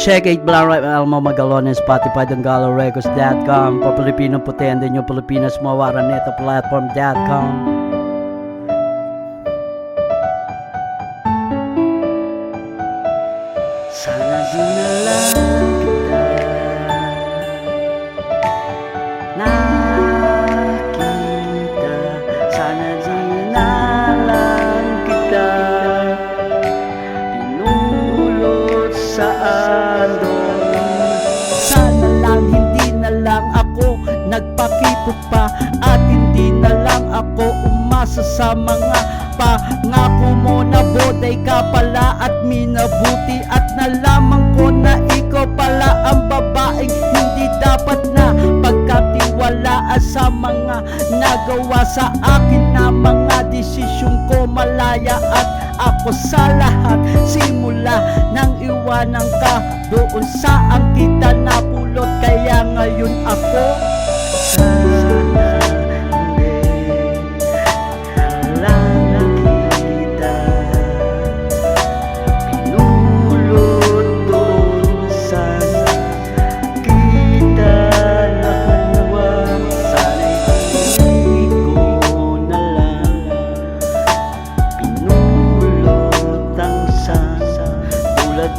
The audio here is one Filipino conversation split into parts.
Check 8 Blanc Right Alma Magalones, Spotify, DongaloRecords.com, for Filipino puti, and then yung Pilipinas Mawara Neto Platform.com. Sana di na lang kita nakita, sana di na lang kita pinulot sa andon. Sana lang hindi na lang ako nagpakipot pa, at hindi na lang ako umasa sa mga pangako mo na boday ka pala at minabuti, at nalaman ko na ikaw pala ang babaeng hindi dapat na pagkatiwalaan sa mga nagawa sa akin na mga desisyon ko. Malaya at ako sa lahat simula nang iwanan ka, doon saan kita napulot, kaya ngayon ako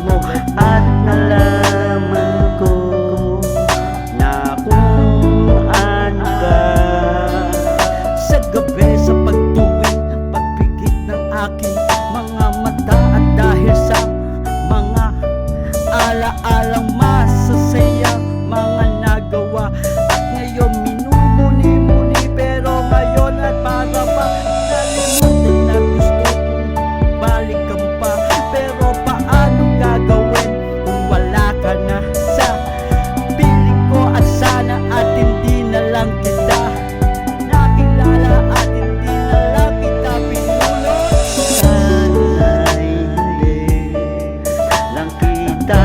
mo, at nalaman ko na kung ano ka. Sa gabi, sa pagtuwing pagpikit ng aking mga mata, at dahil sa mga alaalang masasaya mga nagawa, at ngayon minumuni-muni, pero ngayon at para pa nalimutan na gusto kong balikan pa. Pero paano gagawin kung wala ka na sa piling ko? At sana at hindi na lang kita nakilala, at hindi na lang kita pinulot. Sana hindi lang kita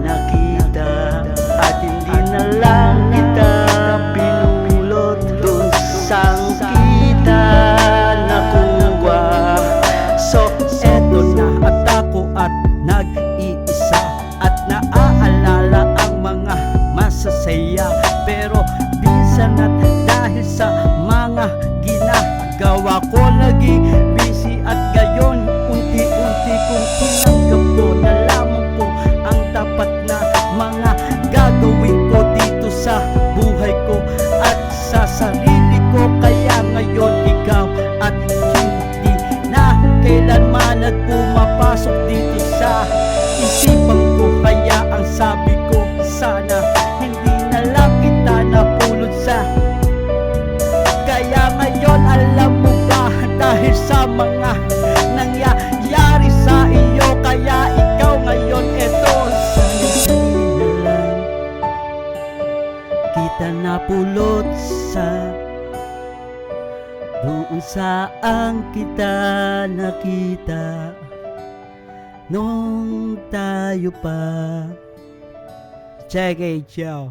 nakita, at hindi na lang kita pinulot dun sang kita nakuha. So eto na at ako at nag-iisa, at naaalala ang mga masasaya, pero minsan at dahil sa mga ginagawa ko naging busy, at gayon unti-unti kong tinanggap ko, nalaman ko ang dapat na mga gagawin ko dito sa buhay ko at sa sarili ko. Kaya ngayon ikaw at hindi na kailanman at pumapasok dito sa isipan ko. Kaya ang sabi ko, sana hindi na lang kita napulot sa. Kaya ngayon alam mo ba, dahil sa mga nangyayari sa iyo, kaya ikaw ngayon eto. Sana hindi na lang kita napulot sa, doon saan kita nakita nung tayo pa. Check it, yo.